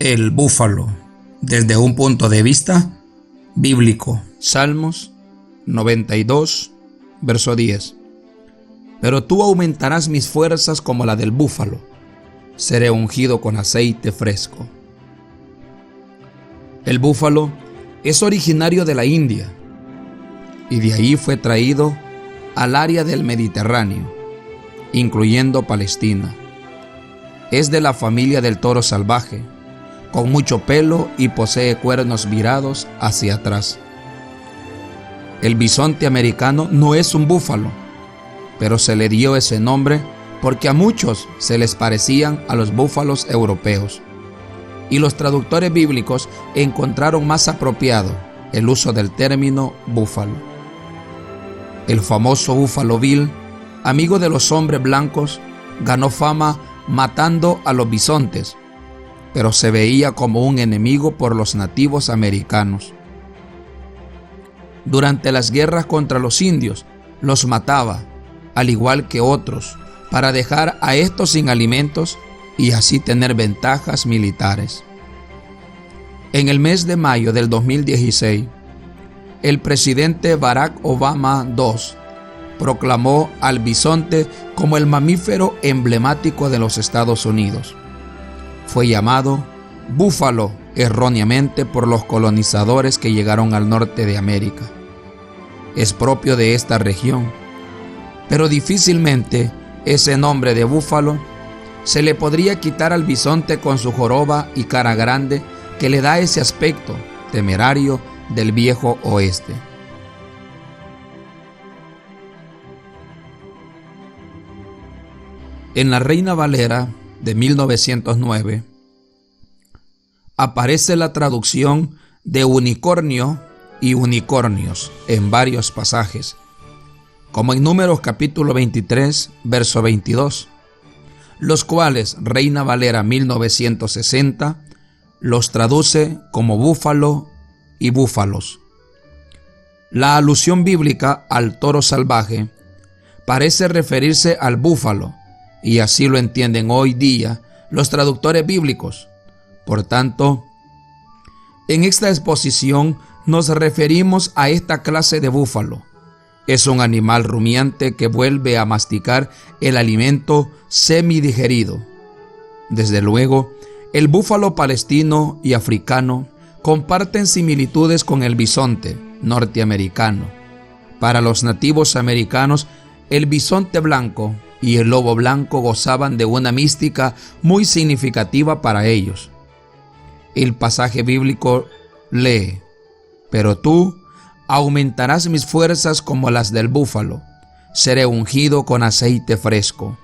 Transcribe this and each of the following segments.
El búfalo, desde un punto de vista bíblico. Salmos 92, verso 10. Pero tú aumentarás mis fuerzas como la del búfalo. Seré ungido con aceite fresco. El búfalo es originario de la India y de ahí fue traído al área del Mediterráneo, incluyendo Palestina. Es de la familia del toro salvaje, con mucho pelo y posee cuernos virados hacia atrás. El bisonte americano no es un búfalo, pero se le dio ese nombre porque a muchos se les parecían a los búfalos europeos, y los traductores bíblicos encontraron más apropiado el uso del término búfalo. El famoso Búfalo Bill, amigo de los hombres blancos, ganó fama matando a los bisontes, pero se veía como un enemigo por los nativos americanos. Durante las guerras contra los indios, los mataba, al igual que otros, para dejar a estos sin alimentos y así tener ventajas militares. En el mes de mayo del 2016, el presidente Barack Obama II proclamó al bisonte como el mamífero emblemático de los Estados Unidos. Fue llamado búfalo erróneamente por los colonizadores que llegaron al norte de América. Es propio de esta región, pero difícilmente ese nombre de búfalo se le podría quitar al bisonte con su joroba y cara grande que le da ese aspecto temerario del viejo oeste. En la Reina Valera de 1909 aparece la traducción de unicornio y unicornios en varios pasajes, como en Números capítulo 23, verso 22, los cuales Reina Valera 1960 los traduce como búfalo y búfalos. La alusión bíblica al toro salvaje parece referirse al búfalo, y así lo entienden hoy día los traductores bíblicos. Por tanto, en esta exposición nos referimos a esta clase de búfalo. Es un animal rumiante que vuelve a masticar el alimento semidigerido. Desde luego, el búfalo palestino y africano comparten similitudes con el bisonte norteamericano. Para los nativos americanos, el bisonte blanco y el lobo blanco gozaban de una mística muy significativa para ellos. El pasaje bíblico lee: pero tú aumentarás mis fuerzas como las del búfalo, seré ungido con aceite fresco.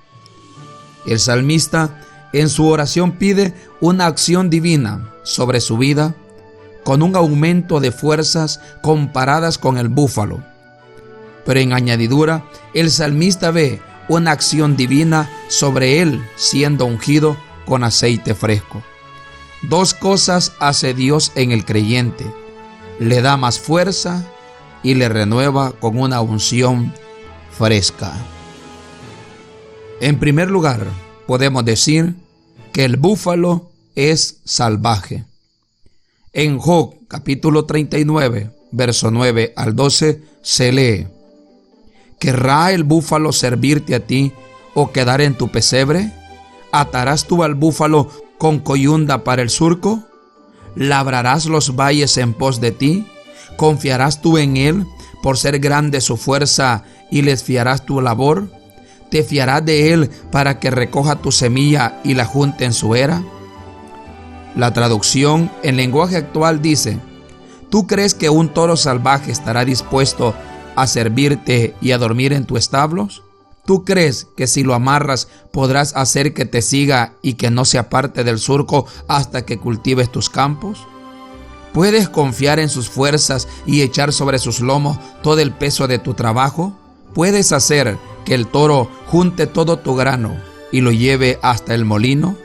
El salmista en su oración pide una acción divina sobre su vida con un aumento de fuerzas comparadas con el búfalo. Pero en añadidura, el salmista ve una acción divina sobre él siendo ungido con aceite fresco. Dos cosas hace Dios en el creyente: le da más fuerza y le renueva con una unción fresca. En primer lugar, podemos decir que el búfalo es salvaje. En Job capítulo 39, verso 9 al 12 se lee: ¿querrá el búfalo servirte a ti o quedar en tu pesebre? ¿Atarás tú al búfalo con coyunda para el surco? ¿Labrarás los valles en pos de ti? ¿Confiarás tú en él por ser grande su fuerza y les fiarás tu labor? ¿Te fiarás de él para que recoja tu semilla y la junte en su era? La traducción en lenguaje actual dice: ¿tú crees que un toro salvaje estará dispuesto a servirte y a dormir en tus establos? ¿Tú crees que si lo amarras podrás hacer que te siga y que no se aparte del surco hasta que cultives tus campos? ¿Puedes confiar en sus fuerzas y echar sobre sus lomos todo el peso de tu trabajo? ¿Puedes hacer que el toro junte todo tu grano y lo lleve hasta el molino?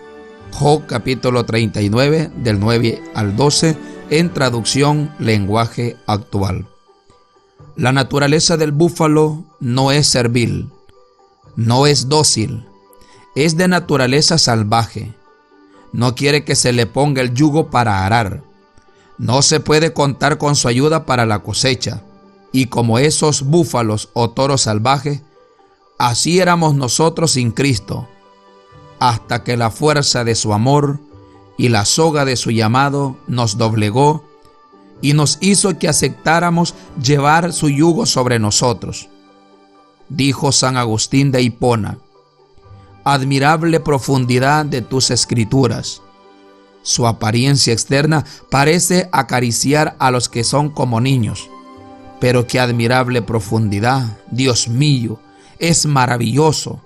Job capítulo 39 del 9 al 12 en traducción lenguaje actual. La naturaleza del búfalo no es servil, no es dócil, es de naturaleza salvaje. No quiere que se le ponga el yugo para arar. No se puede contar con su ayuda para la cosecha. Y como esos búfalos o toros salvajes, así éramos nosotros sin Cristo, hasta que la fuerza de su amor y la soga de su llamado nos doblegó y nos hizo que aceptáramos llevar su yugo sobre nosotros. Dijo San Agustín de Hipona: admirable profundidad de tus escrituras. Su apariencia externa parece acariciar a los que son como niños, pero qué admirable profundidad, Dios mío, es maravilloso.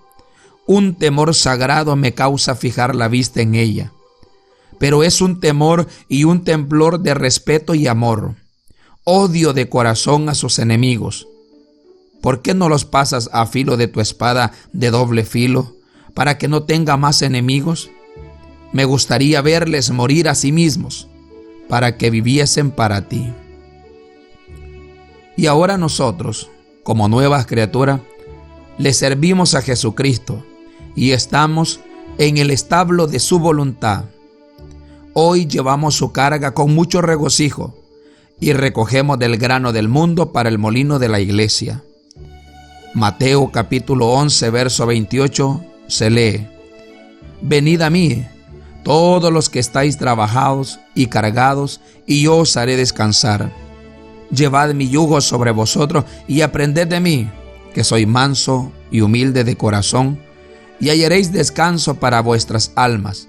Un temor sagrado me causa fijar la vista en ella, pero es un temor y un temblor de respeto y amor, odio de corazón a sus enemigos. ¿Por qué no los pasas a filo de tu espada de doble filo, para que no tenga más enemigos? Me gustaría verles morir a sí mismos, para que viviesen para ti. Y ahora nosotros, como nuevas criaturas, le servimos a Jesucristo y estamos en el establo de su voluntad. Hoy llevamos su carga con mucho regocijo y recogemos del grano del mundo para el molino de la iglesia. Mateo capítulo 11, verso 28 se lee: venid a mí, todos los que estáis trabajados y cargados, y yo os haré descansar. Llevad mi yugo sobre vosotros y aprended de mí, que soy manso y humilde de corazón, y hallaréis descanso para vuestras almas,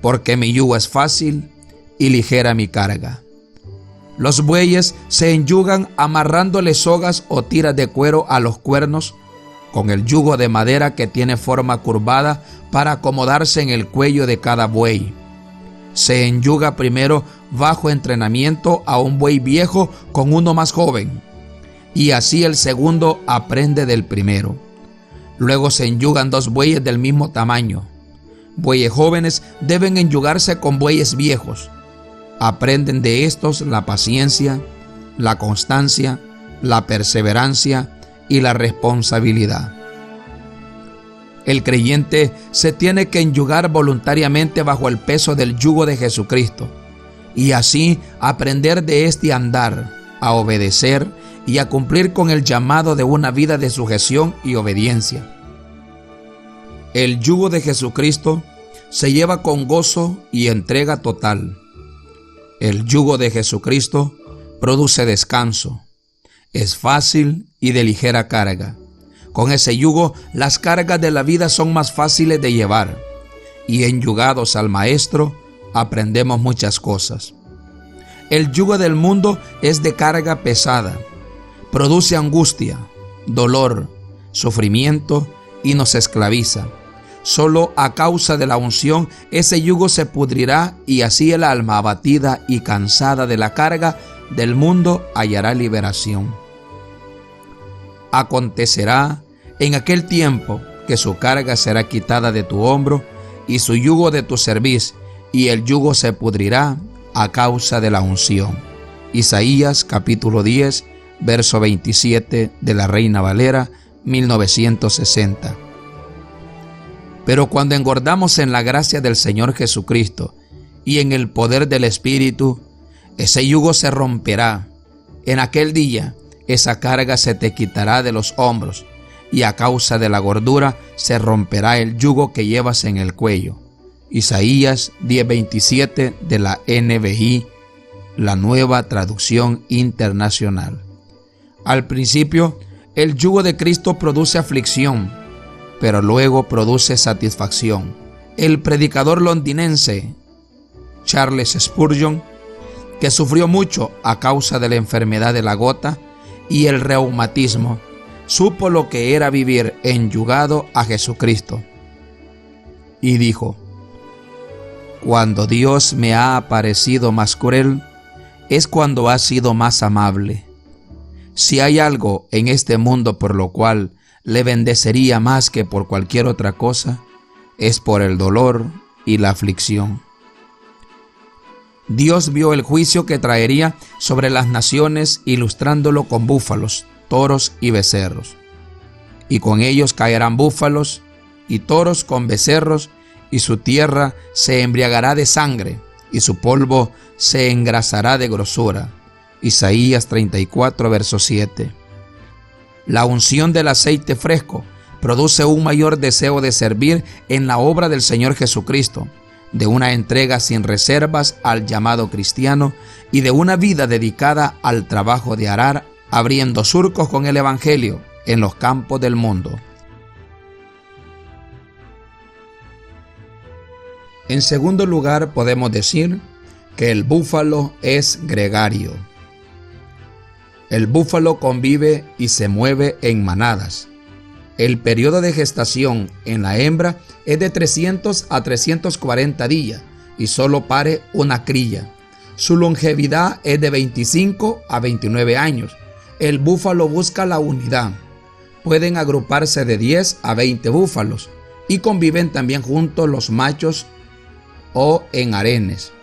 porque mi yugo es fácil y ligera mi carga. Los bueyes se enyugan amarrándole sogas o tiras de cuero a los cuernos, con el yugo de madera que tiene forma curvada para acomodarse en el cuello de cada buey. Se enyuga primero bajo entrenamiento a un buey viejo con uno más joven, y así el segundo aprende del primero. Luego se enyugan dos bueyes del mismo tamaño. Bueyes jóvenes deben enyugarse con bueyes viejos. Aprenden de estos la paciencia, la constancia, la perseverancia y la responsabilidad. El creyente se tiene que enyugar voluntariamente bajo el peso del yugo de Jesucristo y así aprender de este andar, a obedecer y a cumplir con el llamado de una vida de sujeción y obediencia. El yugo de Jesucristo se lleva con gozo y entrega total. El yugo de Jesucristo produce descanso. Es fácil y de ligera carga. Con ese yugo, las cargas de la vida son más fáciles de llevar. Y enyugados al Maestro, aprendemos muchas cosas. El yugo del mundo es de carga pesada. Produce angustia, dolor, sufrimiento y nos esclaviza. Solo a causa de la unción, ese yugo se pudrirá y así el alma abatida y cansada de la carga del mundo hallará liberación. Acontecerá en aquel tiempo que su carga será quitada de tu hombro y su yugo de tu cerviz, y el yugo se pudrirá a causa de la unción. Isaías capítulo 10, verso 27 de la Reina Valera 1960. Pero cuando engordamos en la gracia del Señor Jesucristo y en el poder del Espíritu, ese yugo se romperá. En aquel día, esa carga se te quitará de los hombros y a causa de la gordura se romperá el yugo que llevas en el cuello. Isaías 10:27 de la NBI, la Nueva Traducción Internacional. Al principio, el yugo de Cristo produce aflicción, pero luego produce satisfacción. El predicador londinense Charles Spurgeon, que sufrió mucho a causa de la enfermedad de la gota y el reumatismo, supo lo que era vivir enyugado a Jesucristo. Y dijo: cuando Dios me ha parecido más cruel, es cuando ha sido más amable. Si hay algo en este mundo por lo cual le bendecería más que por cualquier otra cosa, es por el dolor y la aflicción. Dios vio el juicio que traería sobre las naciones, ilustrándolo con búfalos, toros y becerros. Y con ellos caerán búfalos y toros con becerros, y su tierra se embriagará de sangre, y su polvo se engrasará de grosura. Isaías 34, verso 7. La unción del aceite fresco produce un mayor deseo de servir en la obra del Señor Jesucristo, de una entrega sin reservas al llamado cristiano y de una vida dedicada al trabajo de arar, abriendo surcos con el Evangelio en los campos del mundo. En segundo lugar, podemos decir que el búfalo es gregario. El búfalo convive y se mueve en manadas. El periodo de gestación en la hembra es de 300 a 340 días y solo pare una cría. Su longevidad es de 25 a 29 años. El búfalo busca la unidad. Pueden agruparse de 10 a 20 búfalos y conviven también juntos los machos o en harenes.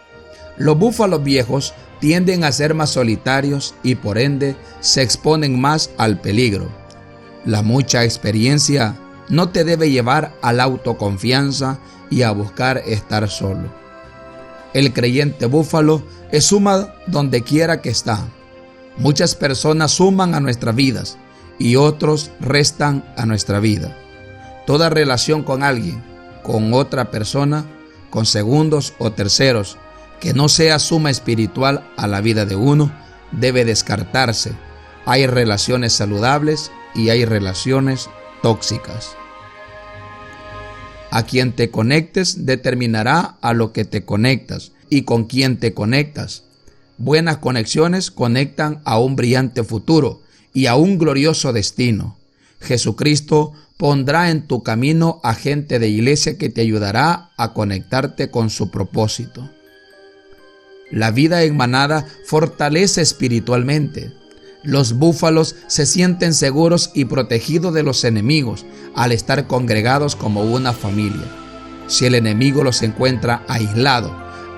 Los búfalos viejos tienden a ser más solitarios y por ende se exponen más al peligro. La mucha experiencia no te debe llevar a la autoconfianza y a buscar estar solo. El creyente búfalo suma donde quiera que está. Muchas personas suman a nuestras vidas y otros restan a nuestra vida. Toda relación con alguien, con otra persona, con segundos o terceros, que no sea suma espiritual a la vida de uno, debe descartarse. Hay relaciones saludables y hay relaciones tóxicas. A quien te conectes determinará a lo que te conectas y con quien te conectas. Buenas conexiones conectan a un brillante futuro y a un glorioso destino. Jesucristo pondrá en tu camino a gente de iglesia que te ayudará a conectarte con su propósito. La vida en manada fortalece espiritualmente. Los búfalos se sienten seguros y protegidos de los enemigos al estar congregados como una familia. Si el enemigo los encuentra aislados,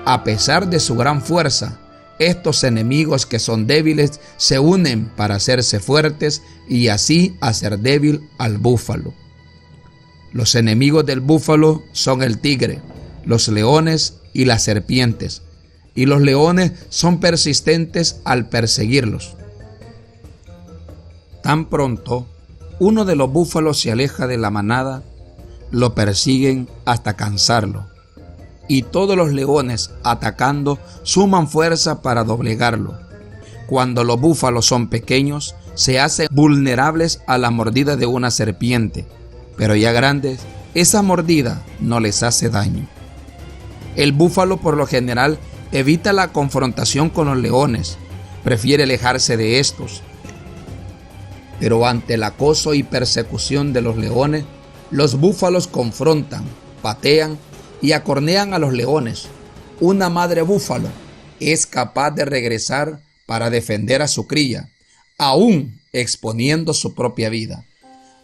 a pesar de su gran fuerza, estos enemigos que son débiles se unen para hacerse fuertes y así hacer débil al búfalo. Los enemigos del búfalo son el tigre, los leones y las serpientes, y los leones son persistentes al perseguirlos. Tan pronto uno de los búfalos se aleja de la manada, lo persiguen hasta cansarlo. Y todos los leones atacando suman fuerza para doblegarlo. Cuando los búfalos son pequeños, se hacen vulnerables a la mordida de una serpiente, pero ya grandes, esa mordida no les hace daño. El búfalo por lo general evita la confrontación con los leones, prefiere alejarse de estos. Pero ante el acoso y persecución de los leones, los búfalos confrontan, patean y acornean a los leones. Una madre búfalo es capaz de regresar para defender a su cría, aún exponiendo su propia vida.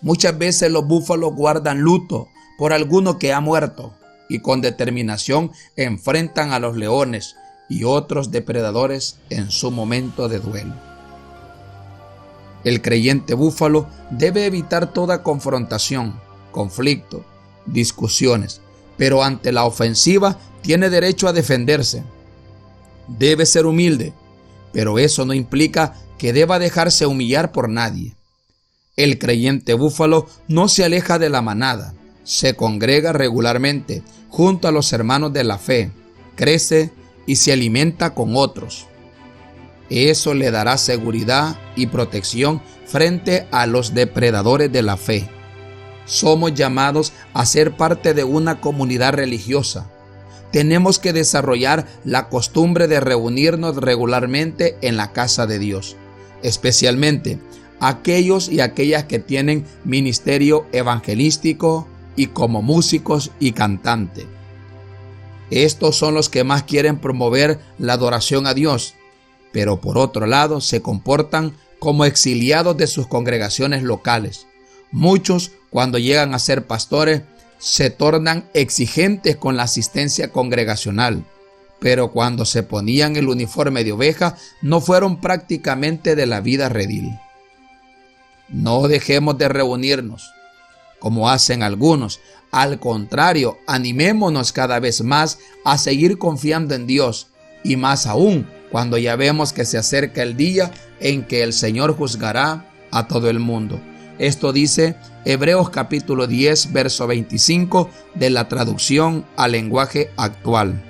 Muchas veces los búfalos guardan luto por alguno que ha muerto y con determinación enfrentan a los leones y otros depredadores en su momento de duelo. El creyente búfalo debe evitar toda confrontación, conflicto, discusiones, pero ante la ofensiva tiene derecho a defenderse. Debe ser humilde, pero eso no implica que deba dejarse humillar por nadie. El creyente búfalo no se aleja de la manada, se congrega regularmente junto a los hermanos de la fe, crece y se alimenta con otros. Eso le dará seguridad y protección frente a los depredadores de la fe. Somos llamados a ser parte de una comunidad religiosa. Tenemos que desarrollar la costumbre de reunirnos regularmente en la casa de Dios, especialmente aquellos y aquellas que tienen ministerio evangelístico y como músicos y cantantes. Estos son los que más quieren promover la adoración a Dios, pero por otro lado se comportan como exiliados de sus congregaciones locales. Muchos, cuando llegan a ser pastores, se tornan exigentes con la asistencia congregacional, pero cuando se ponían el uniforme de oveja, no fueron prácticamente de la vida redil. No dejemos de reunirnos. como hacen algunos. Al contrario, animémonos cada vez más a seguir confiando en Dios, y más aún cuando ya vemos que se acerca el día en que el Señor juzgará a todo el mundo. Esto dice Hebreos capítulo 10, verso 25 de la traducción al lenguaje actual.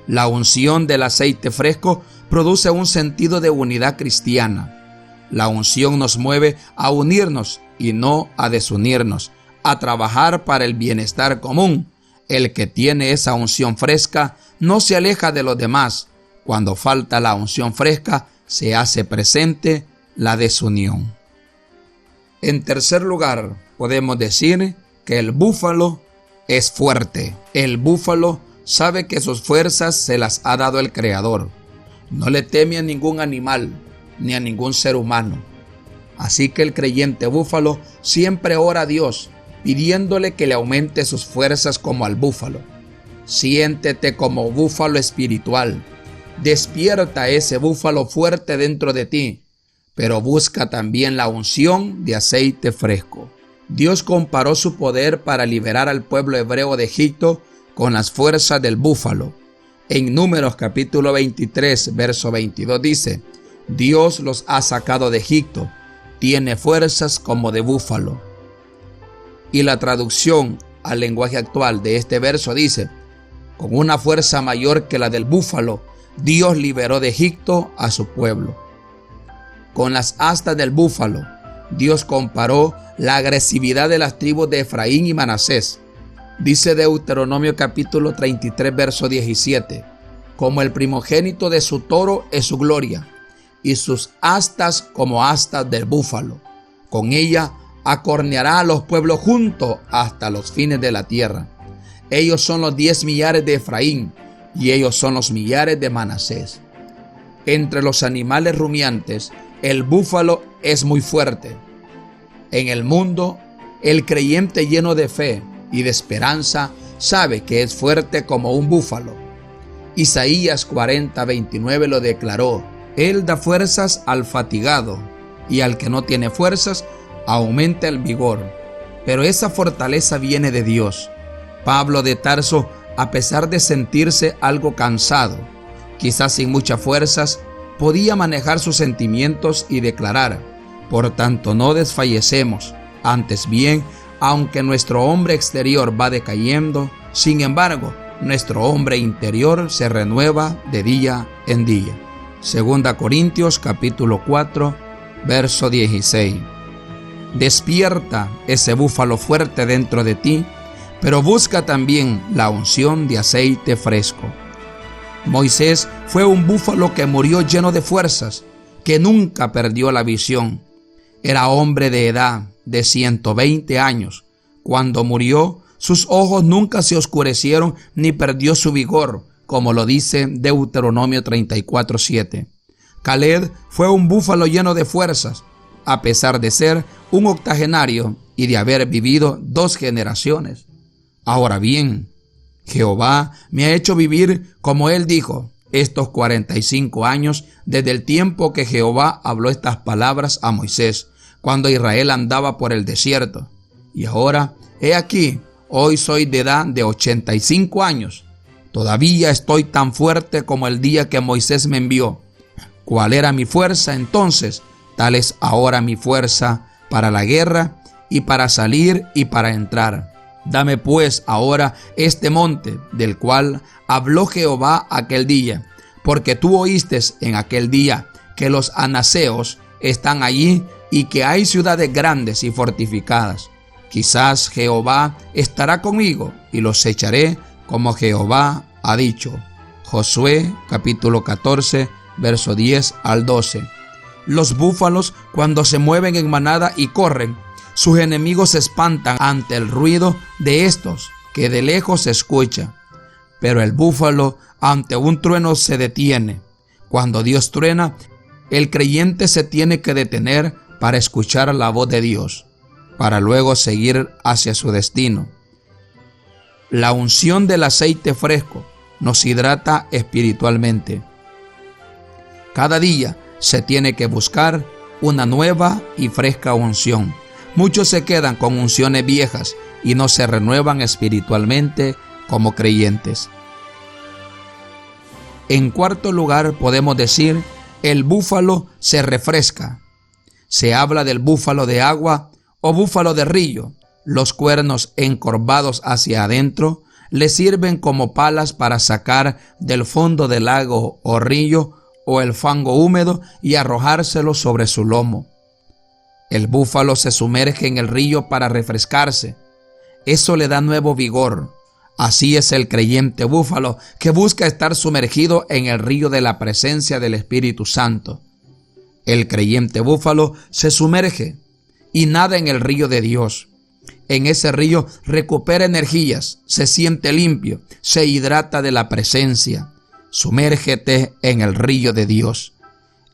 La unción del aceite fresco produce un sentido de unidad cristiana. La unción nos mueve a unirnos y no a desunirnos, a trabajar para el bienestar común. El que tiene esa unción fresca no se aleja de los demás. Cuando falta la unción fresca, se hace presente la desunión. En tercer lugar, podemos decir que el búfalo es fuerte. El búfalo sabe que sus fuerzas se las ha dado el Creador. No le teme a ningún animal ni a ningún ser humano. Así que el creyente búfalo siempre ora a Dios, pidiéndole que le aumente sus fuerzas como al búfalo. Siéntete como búfalo espiritual. Despierta ese búfalo fuerte dentro de ti, pero busca también la unción de aceite fresco. Dios comparó su poder para liberar al pueblo hebreo de Egipto con las fuerzas del búfalo. En Números capítulo 23, verso 22 dice: Dios los ha sacado de Egipto, tiene fuerzas como de búfalo. Y la traducción al lenguaje actual de este verso dice: con una fuerza mayor que la del búfalo, Dios liberó de Egipto a su pueblo. Con las astas del búfalo, Dios comparó la agresividad de las tribus de Efraín y Manasés. Dice Deuteronomio capítulo 33, verso 17: como el primogénito de su toro es su gloria, y sus astas como astas del búfalo. Con ella acorneará a los pueblos juntos hasta los fines de la tierra. Ellos son los 10 millares de Efraín, y ellos son los millares de Manasés. Entre los animales rumiantes, el búfalo es muy fuerte. En el mundo, el creyente lleno de fe y de esperanza sabe que es fuerte como un búfalo. Isaías 40:29 lo declaró: Él da fuerzas al fatigado, y al que no tiene fuerzas aumenta el vigor. Pero esa fortaleza viene de Dios. Pablo de Tarso, a pesar de sentirse algo cansado, quizás sin muchas fuerzas, podía manejar sus sentimientos y declarar: por tanto no desfallecemos, antes bien, aunque nuestro hombre exterior va decayendo, sin embargo, nuestro hombre interior se renueva de día en día. 2 Corintios capítulo 4, verso 16. Despierta ese búfalo fuerte dentro de ti, pero busca también la unción de aceite fresco. Moisés fue un búfalo que murió lleno de fuerzas, que nunca perdió la visión. Era hombre de edad de 120 años. Cuando murió, sus ojos nunca se oscurecieron ni perdió su vigor, como lo dice Deuteronomio 34:7. Caleb fue un búfalo lleno de fuerzas, a pesar de ser un octogenario y de haber vivido 2 generaciones. Ahora bien, Jehová me ha hecho vivir, como él dijo, estos 45 años desde el tiempo que Jehová habló estas palabras a Moisés, cuando Israel andaba por el desierto. Y ahora, he aquí, hoy soy de edad de 85 años. Todavía estoy tan fuerte como el día que Moisés me envió. ¿Cuál era mi fuerza entonces? Tal es ahora mi fuerza para la guerra y para salir y para entrar. Dame pues ahora este monte del cual habló Jehová aquel día, porque tú oíste en aquel día que los anaseos están allí y que hay ciudades grandes y fortificadas. Quizás Jehová estará conmigo y los echaré como Jehová ha dicho. Josué capítulo 14, verso 10 al 12. Los búfalos, cuando se mueven en manada y corren, sus enemigos se espantan ante el ruido de estos, que de lejos se escucha. Pero el búfalo ante un trueno se detiene. Cuando Dios truena, el creyente se tiene que detener para escuchar la voz de Dios, para luego seguir hacia su destino. La unción del aceite fresco nos hidrata espiritualmente. Cada día se tiene que buscar una nueva y fresca unción. Muchos se quedan con unciones viejas y no se renuevan espiritualmente como creyentes. En cuarto lugar, podemos decir, el búfalo se refresca. Se habla del búfalo de agua o búfalo de río. Los cuernos encorvados hacia adentro le sirven como palas para sacar del fondo del lago o río o el fango húmedo y arrojárselo sobre su lomo. El búfalo se sumerge en el río para refrescarse. Eso le da nuevo vigor. Así es el creyente búfalo que busca estar sumergido en el río de la presencia del Espíritu Santo. El creyente búfalo se sumerge y nada en el río de Dios. En ese río recupera energías, se siente limpio, se hidrata de la presencia. Sumérgete en el río de Dios.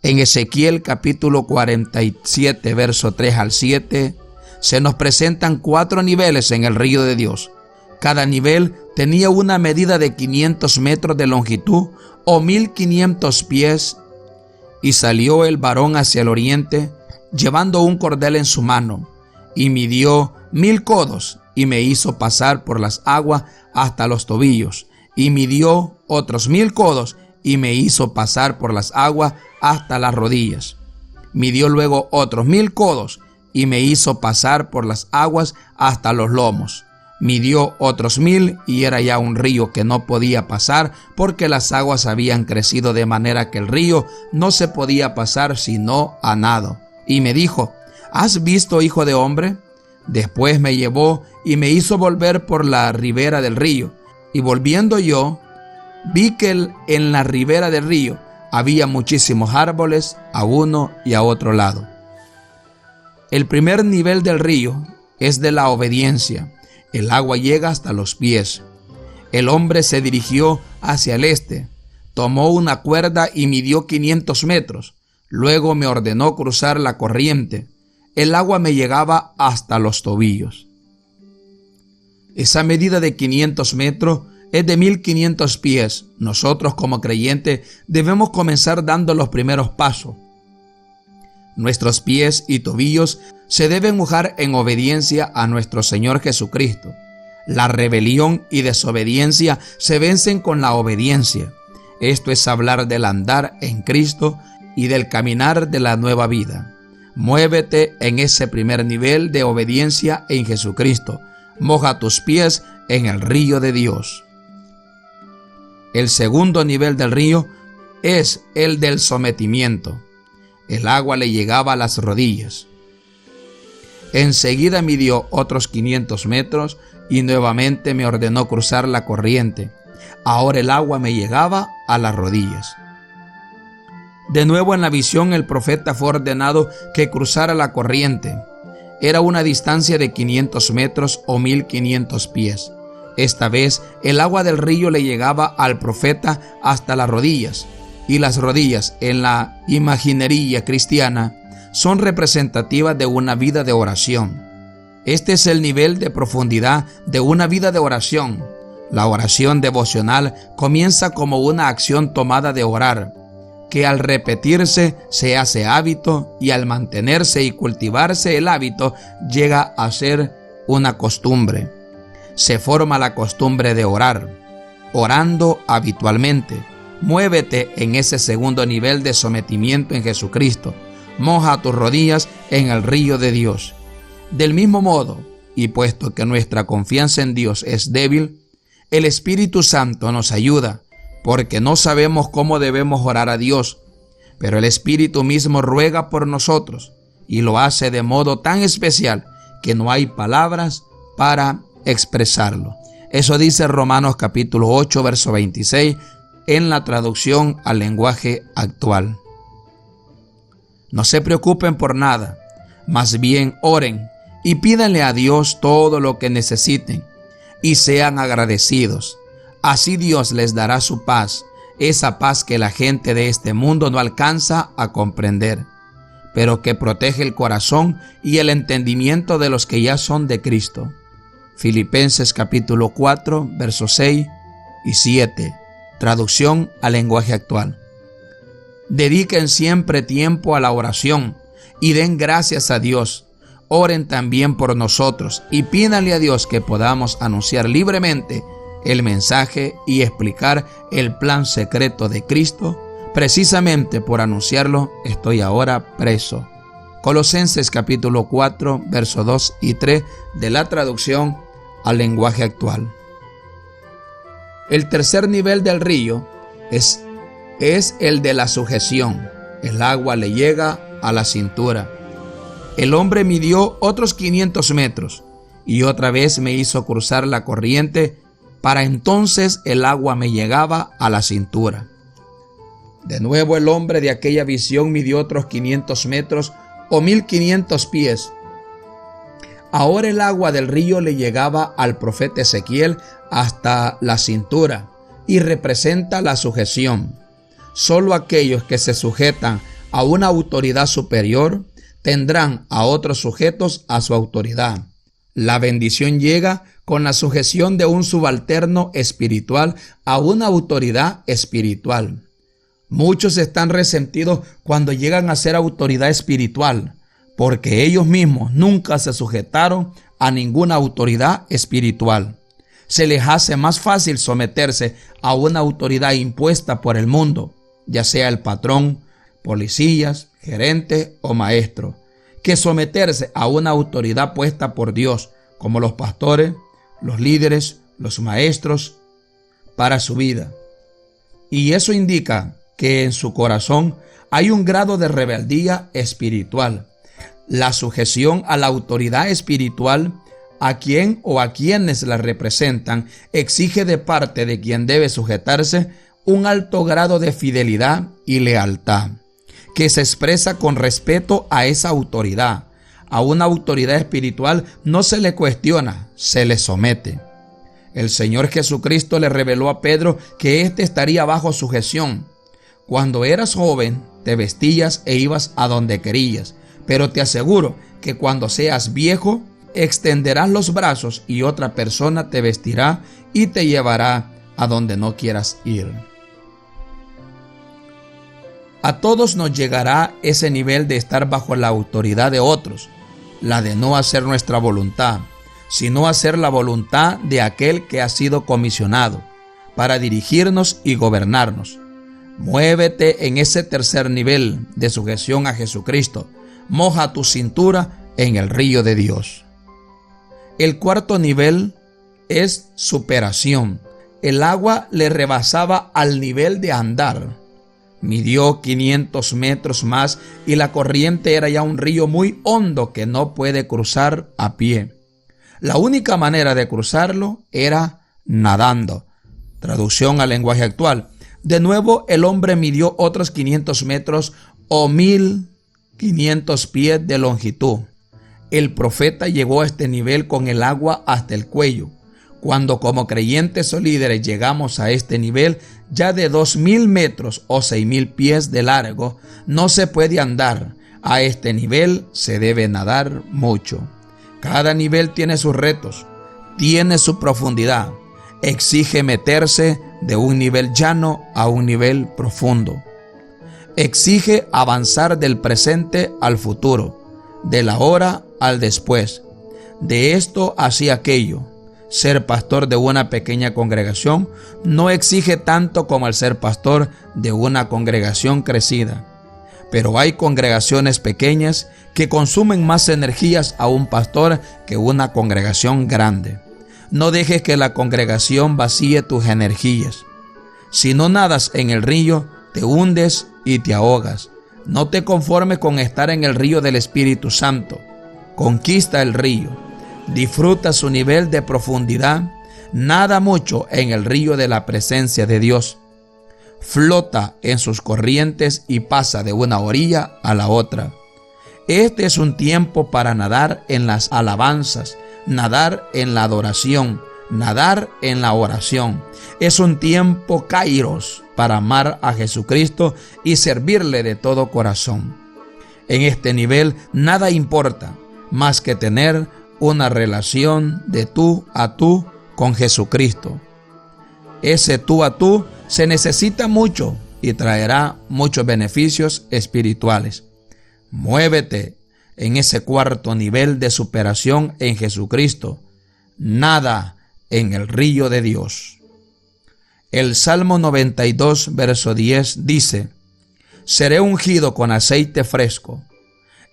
En Ezequiel capítulo 47, verso 3 al 7, se nos presentan 4 niveles en el río de Dios. Cada nivel tenía una medida de 500 metros de longitud o 1500 pies. Y salió el varón hacia el oriente, llevando un cordel en su mano, y midió 1000 codos, y me hizo pasar por las aguas hasta los tobillos, y midió otros 1000 codos, y me hizo pasar por las aguas hasta las rodillas. Midió luego otros 1000 codos, y me hizo pasar por las aguas hasta los lomos. Midió otros 1000 y era ya un río que no podía pasar porque las aguas habían crecido de manera que el río no se podía pasar sino a nado. Y me dijo: ¿has visto, hijo de hombre? Después me llevó y me hizo volver por la ribera del río. Y volviendo yo, vi que en la ribera del río había muchísimos árboles a uno y a otro lado. El primer nivel del río es de la obediencia. El agua llega hasta los pies. El hombre se dirigió hacia el este, tomó una cuerda y midió 500 metros. Luego me ordenó cruzar la corriente. El agua me llegaba hasta los tobillos. Esa medida de 500 metros es de 1500 pies. Nosotros como creyentes debemos comenzar dando los primeros pasos. Nuestros pies y tobillos se deben mojar en obediencia a nuestro Señor Jesucristo. La rebelión y desobediencia se vencen con la obediencia. Esto es hablar del andar en Cristo y del caminar de la nueva vida. Muévete en ese primer nivel de obediencia en Jesucristo. Moja tus pies en el río de Dios. El segundo nivel del río es el del sometimiento. El agua le llegaba a las rodillas. Enseguida midió otros 500 metros y nuevamente me ordenó cruzar la corriente. Ahora el agua me llegaba a las rodillas. De nuevo en la visión el profeta fue ordenado que cruzara la corriente. Era una distancia de 500 metros o 1500 pies. Esta vez el agua del río le llegaba al profeta hasta las rodillas. Y las rodillas en la imaginería cristiana son representativas de una vida de oración. Este es el nivel de profundidad de una vida de oración. La oración devocional comienza como una acción tomada de orar, que al repetirse se hace hábito y al mantenerse y cultivarse el hábito llega a ser una costumbre. Se forma la costumbre de orar, orando habitualmente. Muévete en ese segundo nivel de sometimiento en Jesucristo. Moja tus rodillas en el río de Dios. Del mismo modo, y puesto que nuestra confianza en Dios es débil, el Espíritu Santo nos ayuda, porque no sabemos cómo debemos orar a Dios, pero el Espíritu mismo ruega por nosotros, y lo hace de modo tan especial que no hay palabras para expresarlo. Eso dice Romanos capítulo 8, verso 26, en la traducción al lenguaje actual. No se preocupen por nada, más bien oren y pídanle a Dios todo lo que necesiten y sean agradecidos. Así Dios les dará su paz, esa paz que la gente de este mundo no alcanza a comprender, pero que protege el corazón y el entendimiento de los que ya son de Cristo. Filipenses capítulo 4, versos 6 y 7. Traducción al lenguaje actual. Dediquen siempre tiempo a la oración y den gracias a Dios. oren también por nosotros y pídanle a Dios que podamos anunciar libremente el mensaje y explicar el plan secreto de Cristo. Precisamente por anunciarlo estoy ahora preso. Colosenses capítulo 4, versos 2 y 3 de la traducción al lenguaje actual. El tercer nivel del río es el de la sujeción. El agua le llega a la cintura. El hombre midió otros 500 metros y otra vez me hizo cruzar la corriente. Para entonces el agua me llegaba a la cintura. De nuevo el hombre de aquella visión midió otros 500 metros o 1500 pies. Ahora el agua del río le llegaba al profeta Ezequiel hasta la cintura y representa la sujeción. Solo aquellos que se sujetan a una autoridad superior tendrán a otros sujetos a su autoridad. La bendición llega con la sujeción de un subalterno espiritual a una autoridad espiritual. Muchos están resentidos cuando llegan a ser autoridad espiritual, porque ellos mismos nunca se sujetaron a ninguna autoridad espiritual. Se les hace más fácil someterse a una autoridad impuesta por el mundo, ya sea el patrón, policías, gerente o maestro, que someterse a una autoridad puesta por Dios, como los pastores, los líderes, los maestros, para su vida. Y eso indica que en su corazón hay un grado de rebeldía espiritual. La sujeción a la autoridad espiritual, a quien o a quienes la representan, exige de parte de quien debe sujetarse un alto grado de fidelidad y lealtad, que se expresa con respeto a esa autoridad. A una autoridad espiritual no se le cuestiona, se le somete. El Señor Jesucristo le reveló a Pedro que éste estaría bajo sujeción. Cuando eras joven, te vestías e ibas a donde querías, pero te aseguro que cuando seas viejo, extenderás los brazos y otra persona te vestirá y te llevará a donde no quieras ir. A todos nos llegará ese nivel de estar bajo la autoridad de otros, la de no hacer nuestra voluntad, sino hacer la voluntad de aquel que ha sido comisionado para dirigirnos y gobernarnos. Muévete en ese tercer nivel de sujeción a Jesucristo. Moja tu cintura en el río de Dios. El cuarto nivel es superación. El agua le rebasaba al nivel de andar. Midió 500 metros más y la corriente era ya un río muy hondo que no puede cruzar a pie. La única manera de cruzarlo era nadando. Traducción al lenguaje actual. De nuevo el hombre midió otros 500 metros o 1500 pies de longitud. El profeta llegó a este nivel con el agua hasta el cuello. Cuando como creyentes o líderes llegamos a este nivel ya de 2000 metros o 6000 pies de largo, no se puede andar. A este nivel se debe nadar mucho. Cada nivel tiene sus retos, tiene su profundidad. Exige meterse de un nivel llano a un nivel profundo. Exige avanzar del presente al futuro, del ahora al después, de esto hacia aquello. Ser pastor de una pequeña congregación no exige tanto como el ser pastor de una congregación crecida. Pero hay congregaciones pequeñas que consumen más energías a un pastor que una congregación grande. No dejes que la congregación vacíe tus energías. Si no nadas en el río, te hundes y te ahogas. No te conformes con estar en el río del Espíritu Santo. Conquista el río. Disfruta su nivel de profundidad. Nada mucho en el río de la presencia de Dios. Flota en sus corrientes y pasa de una orilla a la otra. Este es un tiempo para nadar en las alabanzas, nadar en la adoración, nadar en la oración. Es un tiempo kairos para amar a Jesucristo y servirle de todo corazón. En este nivel nada importa más que tener una relación de tú a tú con Jesucristo. Ese tú a tú se necesita mucho y traerá muchos beneficios espirituales. Muévete. en ese cuarto nivel de superación en Jesucristo. Nada en el río de Dios. El Salmo 92, verso 10 dice: seré ungido con aceite fresco.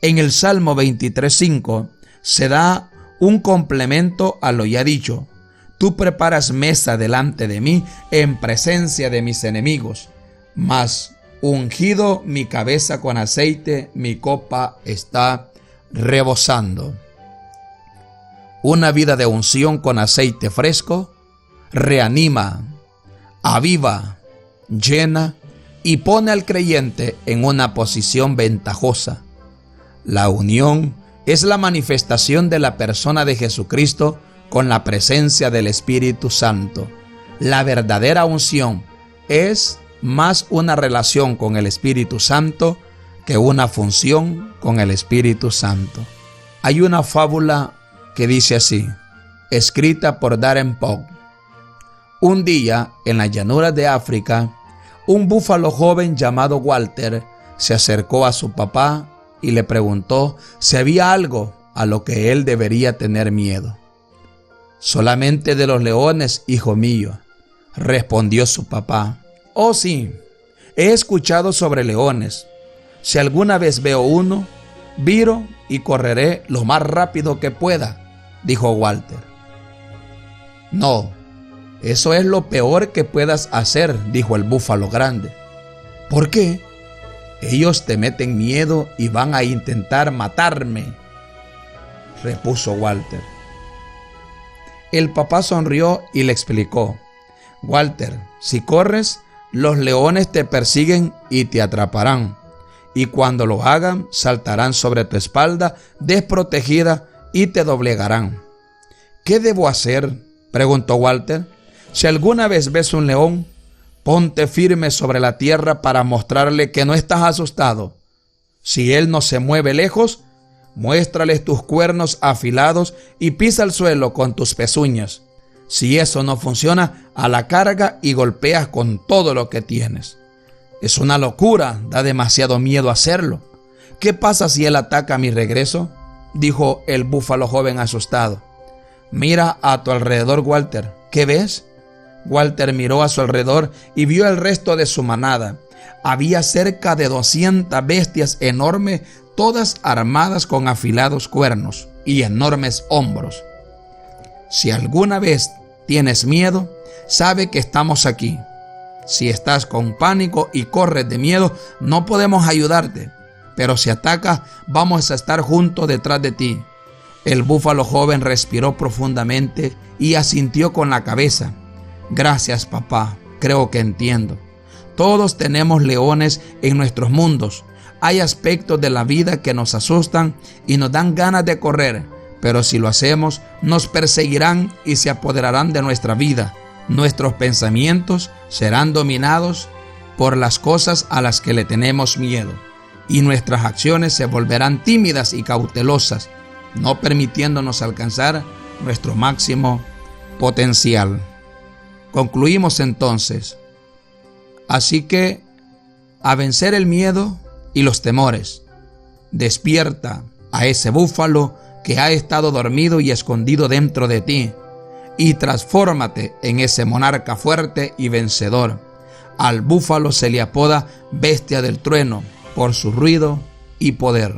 En el Salmo 23:5 se da un complemento a lo ya dicho. Tú preparas mesa delante de mí en presencia de mis enemigos, mas ungido mi cabeza con aceite, mi copa está rebosando. Una vida de unción con aceite fresco reanima, aviva, llena y pone al creyente en una posición ventajosa. La unión es la manifestación de la persona de Jesucristo con la presencia del Espíritu Santo. La verdadera unción es más una relación con el Espíritu Santo que una función con el Espíritu Santo. Hay una fábula que dice así, escrita por Darren Pogue. Un día, en las llanuras de África, un búfalo joven llamado Walter se acercó a su papá y le preguntó si había algo a lo que él debería tener miedo. Solamente de los leones, hijo mío, respondió su papá. Oh sí, he escuchado sobre leones. Si alguna vez veo uno, viro y correré lo más rápido que pueda, dijo Walter. No, eso es lo peor que puedas hacer, dijo el búfalo grande. ¿Por qué? Ellos te meten miedo y van a intentar matarme, repuso Walter. El papá sonrió y le explicó: Walter, si corres, los leones te persiguen y te atraparán, y cuando lo hagan, saltarán sobre tu espalda desprotegida y te doblegarán. ¿Qué debo hacer?, preguntó Walter. Si alguna vez ves un león, ponte firme sobre la tierra para mostrarle que no estás asustado. Si él no se mueve lejos, muéstrales tus cuernos afilados y pisa el suelo con tus pezuñas. Si eso no funciona, a la carga y golpeas con todo lo que tienes. Es una locura, da demasiado miedo hacerlo. ¿Qué pasa si él ataca a mi regreso?, dijo el búfalo joven asustado. Mira a tu alrededor, Walter. ¿Qué ves? Walter miró a su alrededor y vio el resto de su manada. Había cerca de 200 bestias enormes, todas armadas con afilados cuernos y enormes hombros. Si alguna vez tienes miedo, sabe que estamos aquí. Si estás con pánico y corres de miedo, no podemos ayudarte. Pero si atacas, vamos a estar juntos detrás de ti. El búfalo joven respiró profundamente y asintió con la cabeza. Gracias, papá, creo que entiendo. Todos tenemos leones en nuestros mundos. Hay aspectos de la vida que nos asustan y nos dan ganas de correr, pero si lo hacemos, nos perseguirán y se apoderarán de nuestra vida. Nuestros pensamientos serán dominados por las cosas a las que le tenemos miedo, y nuestras acciones se volverán tímidas y cautelosas, no permitiéndonos alcanzar nuestro máximo potencial. Concluimos entonces. Así que, a vencer el miedo y los temores, despierta a ese búfalo que ha estado dormido y escondido dentro de ti, y transfórmate en ese monarca fuerte y vencedor. Al búfalo se le apoda bestia del trueno por su ruido y poder.